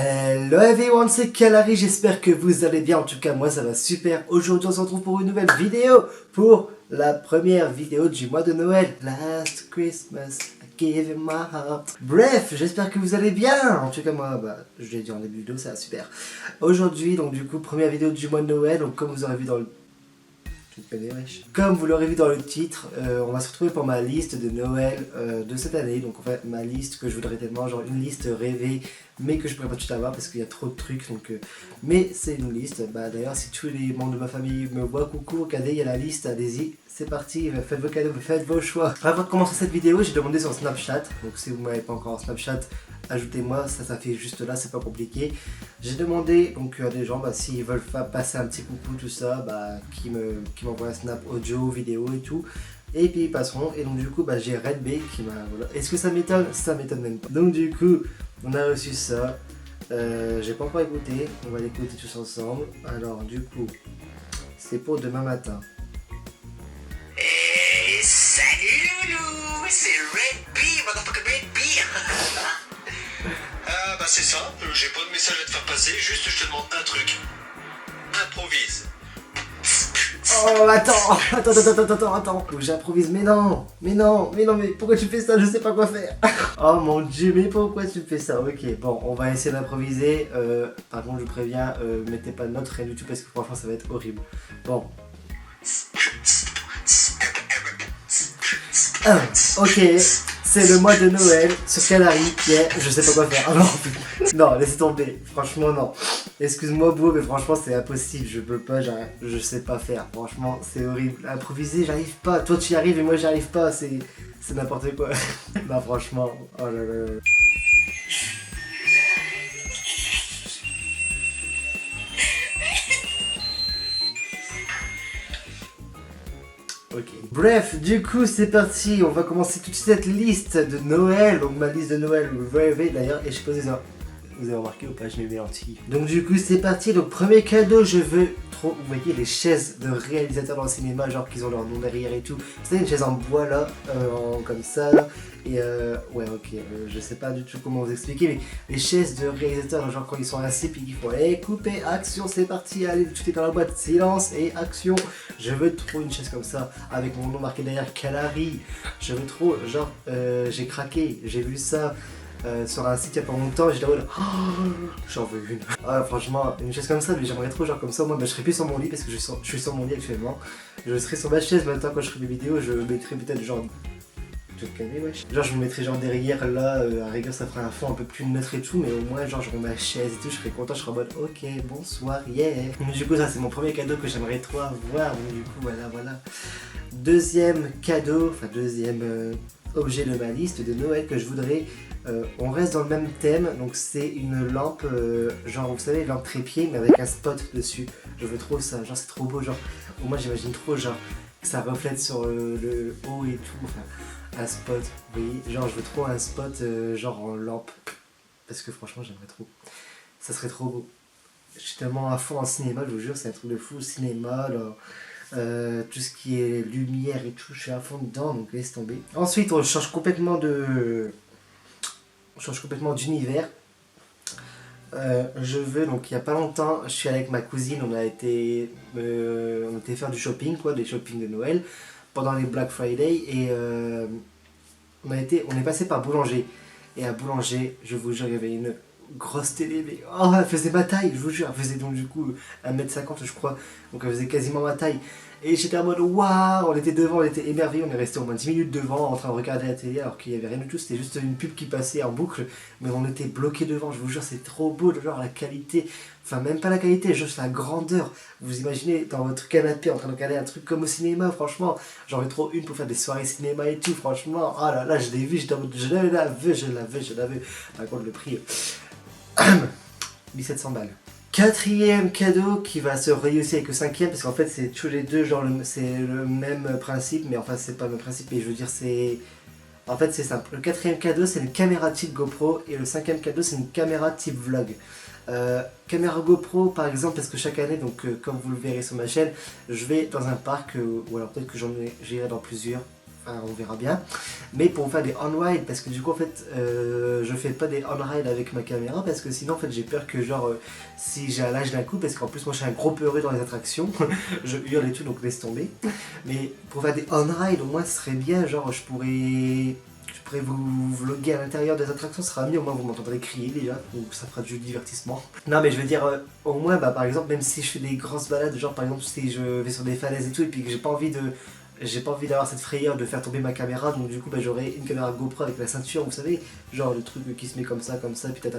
Hello everyone, c'est Kalari, j'espère que vous allez bien, en tout cas moi ça va super. Aujourd'hui on se retrouve pour une nouvelle vidéo, pour la première vidéo du mois de Noël. Last Christmas, I gave you my heart. Bref, j'espère que vous allez bien. En tout cas moi, je l'ai dit en début de vidéo, ça va super. Aujourd'hui donc du coup première vidéo du mois de Noël, donc comme vous aurez vu dans le... Comme vous l'aurez vu dans le titre, on va se retrouver pour ma liste de Noël de cette année. Donc en fait ma liste que je voudrais tellement, genre une liste rêvée, mais que je pourrais pas tout avoir parce qu'il y a trop de trucs. Donc, mais c'est une liste. D'ailleurs si tous les membres de ma famille me voient, coucou, regardez, il y a la liste, allez-y. C'est parti, faites vos cadeaux, faites vos choix. Avant de commencer cette vidéo, j'ai demandé sur Snapchat. Donc si vous m'avez pas encore Snapchat, ajoutez-moi, ça fait juste là, c'est pas compliqué. J'ai demandé donc à des gens s'ils veulent passer un petit coucou, tout ça, qui m'envoient un snap audio, vidéo et tout. Et puis ils passeront. Et donc du coup j'ai Red B qui m'a... Voilà. Est-ce que ça m'étonne? Ça m'étonne même pas. Donc du coup, on a reçu ça. J'ai pas encore écouté, on va l'écouter tous ensemble. Alors du coup, c'est pour demain matin. Salut Loulou, c'est Red B, motherfucker Red B. C'est simple, j'ai pas de message à te faire passer, juste je te demande un truc. Improvise. Oh attends, j'improvise, mais pourquoi tu fais ça? Je sais pas quoi faire. Oh mon dieu, mais pourquoi tu fais ça? Ok, bon, on va essayer d'improviser. Par contre, je vous préviens, mettez pas de notes, rien du tout, parce que franchement, ça va être horrible. Bon. Ok, c'est le mois de Noël sur Kalari, je sais pas quoi faire. Oh non, laissez tomber, franchement non. Excuse-moi Beau, mais franchement c'est impossible, je peux pas, je sais pas faire, franchement c'est horrible. Improviser, j'arrive pas, toi tu y arrives et moi j'y arrive pas, c'est n'importe quoi. Non franchement, oh là là. Ok. Bref, du coup c'est parti, on va commencer toute cette liste de Noël, donc ma liste de Noël rêvée d'ailleurs, et je sais pas si vous avez remarqué ou pas, je mets mes lentilles. Donc du coup c'est parti, donc premier cadeau, je veux trop, vous voyez les chaises de réalisateurs dans le cinéma, genre qu'ils ont leur nom derrière et tout. C'est une chaise en bois là, comme ça là. Et ouais ok, je sais pas du tout comment vous expliquer, mais les chaises de réalisateurs, genre quand ils sont assis puis ils font couper, action, c'est parti, allez, tout est dans la boîte, silence et action. Je veux trop une chaise comme ça, avec mon nom marqué derrière, Kalari. Je veux trop, genre, j'ai craqué, j'ai vu ça sur un site il y a pas longtemps, j'étais en mode, j'en veux une. Ah, franchement, une chaise comme ça, mais j'aimerais trop, genre comme ça, moi je serais plus sur mon lit parce que je suis sur mon lit actuellement. Je serais sur ma chaise, maintenant quand je ferai mes vidéos, je mettrais peut-être genre... Genre je me mettrais genre derrière là, à rigueur ça ferait un fond un peu plus neutre et tout, mais au moins genre j'aurais ma chaise et tout, je serais content, je serais en mode ok bonsoir, yeah. Du coup ça c'est mon premier cadeau que j'aimerais trop avoir, donc du coup voilà. Deuxième cadeau, enfin deuxième objet de ma liste de Noël que je voudrais, on reste dans le même thème, donc c'est une lampe, genre vous savez, lampe trépied mais avec un spot dessus. Je veux trop ça, genre c'est trop beau, genre moi j'imagine trop genre que ça reflète sur le haut et tout, enfin un spot, vous voyez, genre je veux trop un spot genre en lampe, parce que franchement j'aimerais trop, ça serait trop beau. Je suis tellement à fond en cinéma, je vous jure, c'est un truc de fou, cinéma, là, tout ce qui est lumière et tout, je suis à fond dedans, donc laisse tomber. Ensuite on change complètement d'univers. Je veux, donc il y a pas longtemps, je suis avec ma cousine, on était faire du shopping, quoi, des shopping de Noël, pendant les Black Friday, et on est passé par Boulanger, et à Boulanger, je vous jure, il y avait une grosse télé, mais oh, elle faisait ma taille, je vous jure, elle faisait donc du coup 1m50 je crois, donc elle faisait quasiment ma taille. Et j'étais en mode waouh, on était devant, on était émerveillés, on est resté au moins 10 minutes devant en train de regarder la télé alors qu'il n'y avait rien du tout, c'était juste une pub qui passait en boucle, mais on était bloqués devant, je vous jure, c'est trop beau, genre la qualité, enfin même pas la qualité, juste la grandeur. Vous imaginez dans votre canapé en train de regarder un truc comme au cinéma, franchement, j'en veux trop une pour faire des soirées cinéma et tout, franchement, oh là là, je l'ai vu, j'étais en mode je la veux. Par contre le prix, 1700 balles. Quatrième cadeau qui va se relier aussi avec le cinquième, parce qu'en fait c'est tous les deux genre c'est le même principe, mais enfin c'est pas le même principe, mais je veux dire c'est... En fait c'est simple, le quatrième cadeau c'est une caméra type GoPro et le cinquième cadeau c'est une caméra type vlog. Caméra GoPro par exemple, parce que chaque année, donc comme vous le verrez sur ma chaîne, je vais dans un parc, ou alors peut-être que j'irai dans plusieurs, enfin, on verra bien. Mais pour faire des on-ride, parce que du coup en fait je fais pas des on-ride avec ma caméra parce que sinon en fait j'ai peur que genre si j'ai un lâche d'un coup, parce qu'en plus moi je suis un gros peureux dans les attractions, je hurle et tout donc laisse tomber. Mais pour faire des on-ride au moins ce serait bien, genre je pourrais vous vlogger à l'intérieur des attractions, ce sera mieux, au moins vous m'entendrez crier déjà, donc ça fera du divertissement. Non mais je veux dire, au moins bah, par exemple, même si je fais des grosses balades, genre par exemple si je vais sur des falaises et tout, et puis que j'ai pas envie d'avoir cette frayeur de faire tomber ma caméra, donc du coup bah, j'aurai une caméra GoPro avec la ceinture, vous savez, genre le truc qui se met comme ça, et puis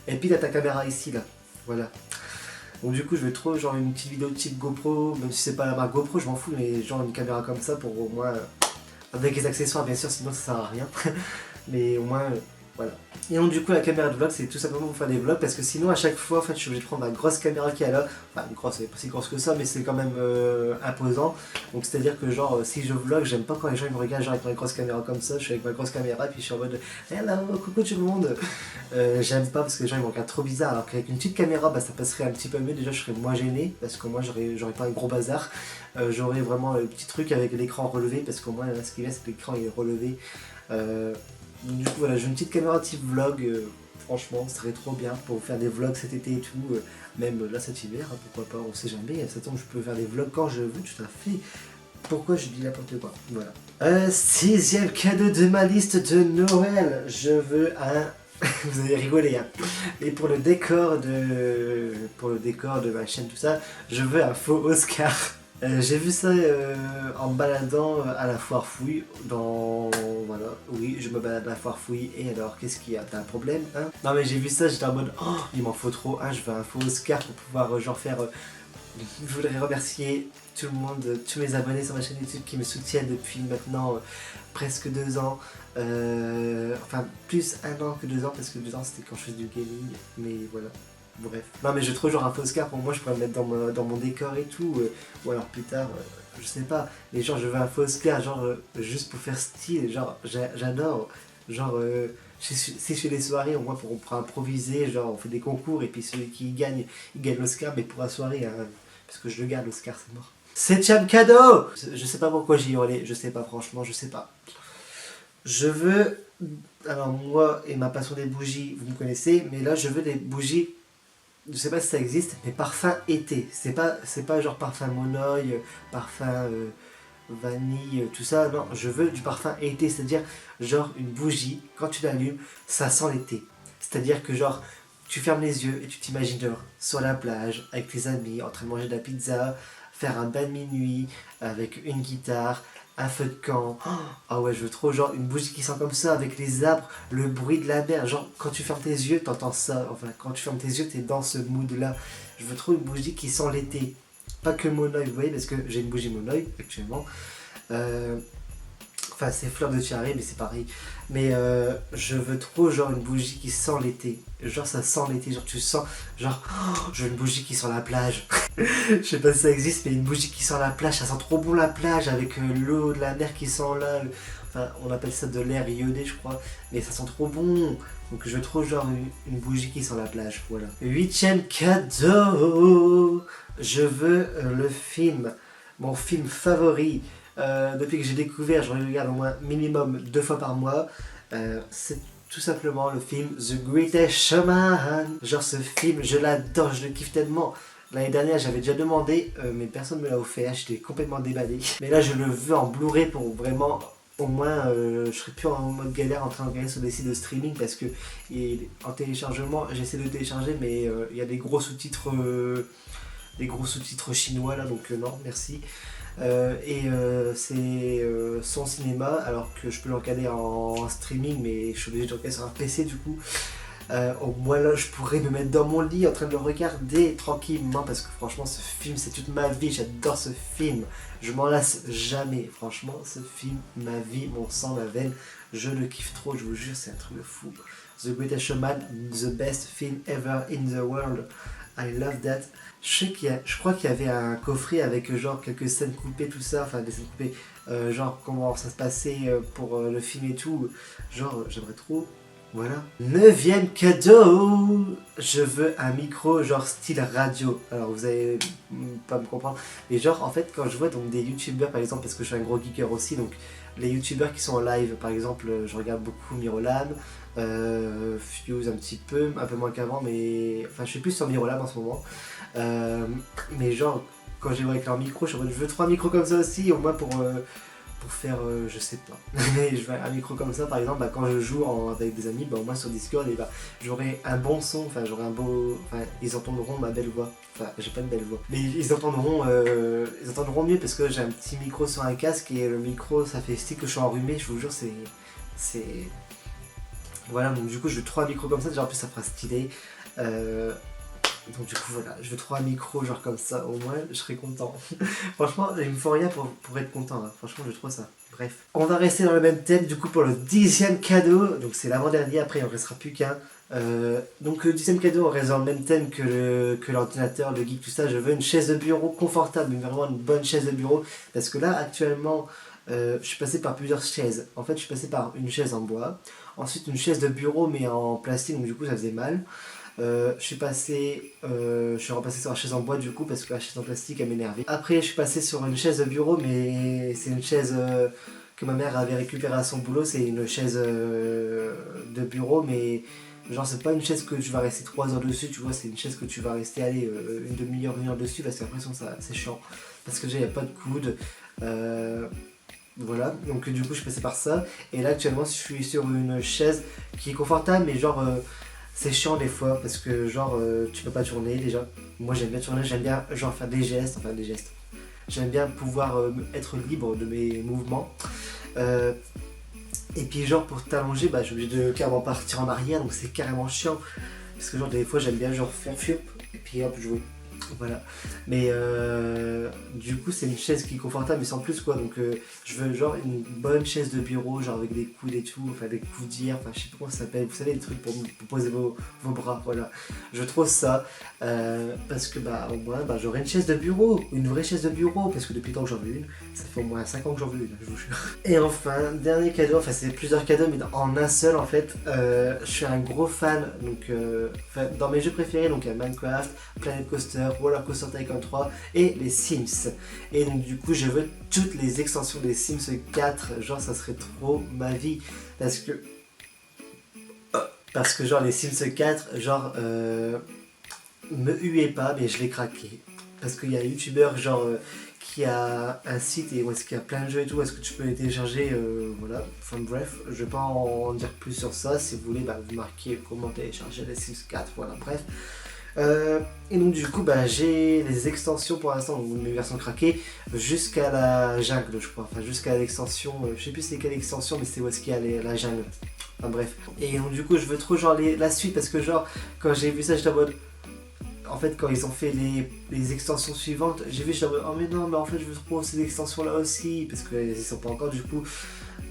et puis t'as ta caméra ici là, voilà. Donc du coup je vais trop genre une petite vidéo type GoPro, même si c'est pas la marque GoPro, je m'en fous, mais genre une caméra comme ça pour au moins... avec les accessoires bien sûr, sinon ça sert à rien. Mais au moins, voilà. Et donc du coup la caméra de vlog c'est tout simplement pour faire des vlogs parce que sinon à chaque fois en fait je suis obligé de prendre ma grosse caméra qui est là. Enfin grosse, elle est pas si grosse que ça mais c'est quand même imposant. Donc c'est à dire que genre si je vlog j'aime pas quand les gens ils me regardent genre avec ma grosse caméra comme ça. Je suis avec ma grosse caméra et puis je suis en mode hello coucou tout le monde. J'aime pas parce que les gens ils me regardent trop bizarre alors qu'avec une petite caméra bah, ça passerait un petit peu mieux. Déjà je serais moins gêné parce que moi j'aurais pas un gros bazar. J'aurais vraiment le petit truc avec l'écran relevé parce qu'au moins là ce qu'il y a c'est que l'écran est relevé. Du coup voilà, j'ai une petite caméra type vlog, franchement ce serait trop bien pour faire des vlogs cet été et tout, même là cet hiver, hein, pourquoi pas, on sait jamais, ça tombe je peux faire des vlogs quand je veux, tout à fait, pourquoi je dis n'importe quoi, voilà. Sixième cadeau de ma liste de Noël, je veux un... Vous allez rigoler hein. Et pour le décor de ma chaîne tout ça, je veux un faux Oscar. J'ai vu ça en me baladant à la foire fouille, voilà, oui, je me balade à la foire fouille, et alors, qu'est-ce qu'il y a? T'as un problème, hein? Non mais j'ai vu ça, j'étais en mode, oh, il m'en faut trop, hein, je veux un faux Oscar pour pouvoir genre faire... je voudrais remercier tout le monde, tous mes abonnés sur ma chaîne YouTube qui me soutiennent depuis maintenant presque 2 ans, enfin plus 1 an que 2 ans, parce que 2 ans c'était quand je faisais du gaming, mais voilà. Bref. Non mais je trouve genre un faux Oscar pour moi, je pourrais le mettre dans mon décor et tout, ou alors plus tard, je sais pas, mais genre je veux un faux Oscar, genre juste pour faire style, genre j'adore, genre si je fais des soirées, au moins on pourra improviser, genre on fait des concours et puis celui qui gagne, il gagne l'Oscar, mais pour la soirée, hein, parce que je le garde l'Oscar, c'est mort. 7ème cadeau! Je sais pas pourquoi j'y hurlais, je sais pas franchement, je sais pas. Je veux, alors moi et ma passion des bougies, vous me connaissez, mais là je veux des bougies, je sais pas si ça existe, mais parfum été. C'est pas genre parfum monoï, parfum vanille, tout ça. Non, je veux du parfum été, c'est-à-dire genre une bougie, quand tu l'allumes, ça sent l'été. C'est-à-dire que genre, tu fermes les yeux et tu t'imagines genre sur la plage, avec tes amis, en train de manger de la pizza, faire un bain de minuit, avec une guitare, un feu de camp. Ah ouais, je veux trop genre une bougie qui sent comme ça avec les arbres, le bruit de la mer. Genre quand tu fermes tes yeux, t'entends ça. Enfin, quand tu fermes tes yeux, t'es dans ce mood là. Je veux trop une bougie qui sent l'été. Pas que Monoï, vous voyez, parce que j'ai une bougie Monoï actuellement. Enfin, c'est fleur de tiare, mais c'est pareil. Mais je veux trop genre une bougie qui sent l'été. Genre ça sent l'été, genre tu sens, genre je veux une bougie qui sent la plage. Je sais pas si ça existe, mais une bougie qui sent la plage, ça sent trop bon la plage avec l'eau de la mer qui sent là. Enfin, on appelle ça de l'air iodé, je crois, mais ça sent trop bon. Donc je veux trop genre une bougie qui sent la plage, voilà. 8ème cadeau, je veux le film, mon film favori. Depuis que j'ai découvert, je regarde au moins minimum 2 fois par mois. C'est tout simplement le film The Greatest Showman. Genre ce film, je l'adore, je le kiffe tellement. L'année dernière j'avais déjà demandé, mais personne ne me l'a offert, j'étais complètement déballé. Mais là je le veux en Blu-ray pour vraiment, au moins je serai plus en mode galère en train de regarder sur des sites de streaming parce que en téléchargement, j'essaie de télécharger mais il y a des gros sous-titres chinois là donc non merci. C'est son cinéma alors que je peux le regarder en streaming mais je suis obligé de le regarder sur un PC du coup. Au moins là je pourrais me mettre dans mon lit en train de le regarder tranquillement parce que franchement ce film c'est toute ma vie, j'adore ce film, je m'en lasse jamais, franchement ce film, ma vie, mon sang, ma veine, je le kiffe trop, je vous jure c'est un truc de fou. The Greatest Showman, the best film ever in the world, I love that. Je crois qu'il y avait un coffret avec genre quelques scènes coupées, tout ça, enfin des scènes coupées, genre comment ça se passait pour le film et tout, genre j'aimerais trop Voilà. 9e cadeau. Je veux un micro genre style radio. Alors vous allez pas me comprendre. Mais genre en fait quand je vois donc des youtubeurs par exemple, parce que je suis un gros geeker aussi, donc les youtubeurs qui sont en live par exemple, je regarde beaucoup Mirolam, Fuse un petit peu, un peu moins qu'avant, mais enfin je suis plus sur Mirolam en ce moment. Mais genre quand je les vois avec leur micro, je veux 3 micros comme ça aussi, au moins pour faire, je sais pas, mais je veux un micro comme ça par exemple, bah, quand je joue avec des amis, bah, au moins sur Discord, et bah, j'aurai un bon son, enfin j'aurai un beau, enfin ils entendront ma belle voix, enfin j'ai pas une belle voix, mais ils entendront mieux parce que j'ai un petit micro sur un casque et le micro ça fait style que je suis enrhumé, je vous jure c'est... Voilà, donc du coup je veux 3 micros comme ça, déjà en plus ça fera stylé. Donc du coup voilà, je veux 3 micros genre comme ça, au moins je serai content. Franchement, il me faut rien pour être content, hein. Franchement je trouve ça. Bref. On va rester dans le même thème du coup pour le 10e cadeau, donc c'est l'avant-dernier, après il en restera plus qu'un. Donc le 10e cadeau on reste dans le même thème que l'ordinateur, le geek, tout ça. Je veux une chaise de bureau confortable, mais vraiment une bonne chaise de bureau. Parce que là actuellement, je suis passé par plusieurs chaises. En fait je suis passé par une chaise en bois, ensuite une chaise de bureau mais en plastique, donc du coup ça faisait mal. Je suis repassé sur la chaise en bois du coup parce que la chaise en plastique elle m'énervait. Après je suis passé sur une chaise de bureau, mais c'est une chaise que ma mère avait récupérée à son boulot. C'est une chaise de bureau, mais genre c'est pas une chaise que tu vas rester 3 heures dessus, tu vois, c'est une chaise que tu vas rester une demi-heure, 1 heure dessus parce qu'après c'est chiant. Parce que déjà il n'y a pas de coude. Voilà, donc du coup je suis passé par ça. Et là actuellement je suis sur une chaise qui est confortable, mais genre... c'est chiant des fois parce que genre tu peux pas tourner déjà. Moi j'aime bien tourner, j'aime bien genre faire des gestes. J'aime bien pouvoir être libre de mes mouvements. Et puis genre pour t'allonger, bah j'ai obligé de carrément partir en arrière, donc c'est carrément chiant. Parce que genre des fois j'aime bien genre faire fiup et puis hop jouer. Voilà. Mais du coup c'est une chaise qui est confortable mais sans plus quoi. Donc je veux genre une bonne chaise de bureau, genre avec des coudes et tout, enfin des coudières, enfin je sais pas comment ça s'appelle, vous savez les trucs pour poser vos bras, voilà. Je trouve ça parce que bah au moins bah, j'aurai une chaise de bureau, une vraie chaise de bureau, parce que depuis le temps que j'en veux une, ça fait au moins 5 ans que j'en veux une, je vous jure. Et enfin, dernier cadeau, enfin c'est plusieurs cadeaux mais en un seul en fait, je suis un gros fan, donc dans mes jeux préférés, donc il y a Minecraft, Planet Coaster, Roller Coaster Tycoon 3 et les Sims. Et donc du coup je veux toutes les extensions des Sims 4, genre ça serait trop ma vie, parce que genre les Sims 4, genre me huez pas mais je l'ai craqué. Parce qu'il y a un youtubeur genre qui a un site et où est-ce qu'il y a plein de jeux et tout, est-ce que tu peux les télécharger, voilà, enfin bref, je vais pas en dire plus sur ça. Si vous voulez bah, vous marquez comment télécharger les Sims 4, voilà bref. Et donc du coup bah, j'ai les extensions pour l'instant, donc mes versions craquées jusqu'à la jungle je crois, enfin jusqu'à l'extension, je sais plus c'est quelle extension mais c'est où est-ce qu'il y a la jungle, enfin bref. Et donc du coup je veux trop genre la suite parce que genre quand j'ai vu ça j'étais en mode, en fait quand ils ont fait les extensions suivantes, j'ai vu, j'étais en mode oh mais non mais en fait je veux trop ces extensions là aussi, parce qu'ils sont pas encore du coup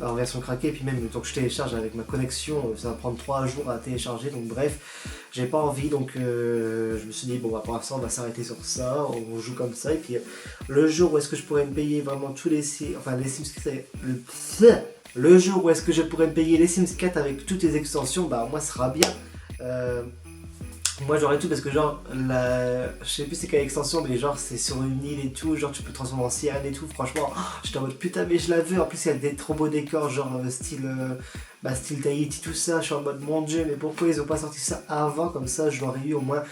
en version craquée, et puis même le temps que je télécharge avec ma connexion, ça va prendre 3 jours à télécharger, donc bref, j'ai pas envie, donc je me suis dit bon bah pour l'instant on va s'arrêter sur ça, on joue comme ça, et puis le jour où est-ce que je pourrais me payer vraiment tous les Sims, enfin les Sims, le jour où est-ce que je pourrais me payer les Sims 4 avec toutes les extensions, bah moi ce sera bien. Moi j'aurais tout parce que genre je sais plus c'est quelle extension mais genre c'est sur une île et tout, genre tu peux te transformer en sirène et tout, franchement j'étais en mode putain mais je la veux, en plus il y a des trop beaux décors genre style Tahiti tout ça, je suis en mode mon dieu mais pourquoi ils ont pas sorti ça avant, comme ça je l'aurais eu au moins.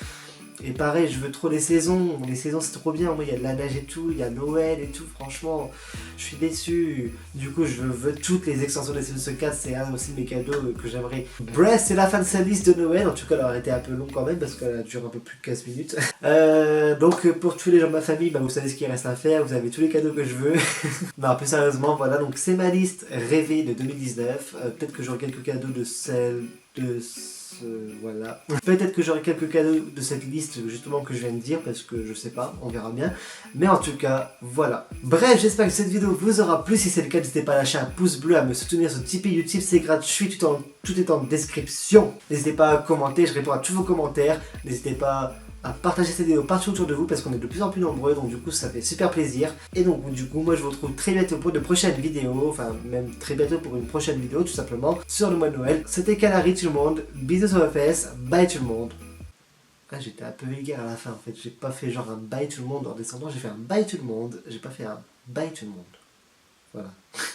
Et pareil je veux trop les saisons c'est trop bien, moi il y a de la neige et tout, il y a Noël et tout, franchement je suis déçu. Du coup je veux toutes les extensions des Sims 4, c'est un aussi de mes cadeaux que j'aimerais. Bref, c'est la fin de sa liste de Noël, en tout cas elle aurait été un peu longue quand même parce qu'elle dure un peu plus de 15 minutes. Donc pour tous les gens de ma famille, bah, vous savez ce qu'il reste à faire, vous avez tous les cadeaux que je veux. Non plus sérieusement voilà, donc c'est ma liste rêvée de 2019, peut-être que j'aurai quelques cadeaux de celle de... voilà. Peut-être que j'aurai quelques cadeaux de cette liste justement que je viens de dire, parce que je sais pas, on verra bien. Mais en tout cas, voilà. Bref, j'espère que cette vidéo vous aura plu. Si c'est le cas, n'hésitez pas à lâcher un pouce bleu, à me soutenir sur Tipeee YouTube, c'est gratuit, tout est en description. N'hésitez pas à commenter, je réponds à tous vos commentaires. N'hésitez pas à partager cette vidéo partout autour de vous parce qu'on est de plus en plus nombreux, donc du coup ça fait super plaisir. Et donc du coup moi je vous retrouve très bientôt pour de prochaines vidéos, enfin même très bientôt pour une prochaine vidéo tout simplement sur le mois de Noël. C'était Canary tout le monde, bisous sur les fesses, bye tout le monde. Ah, j'étais un peu vulgaire à la fin en fait, j'ai pas fait genre un bye tout le monde en descendant, j'ai fait un bye tout le monde, j'ai pas fait un bye tout le monde. Voilà.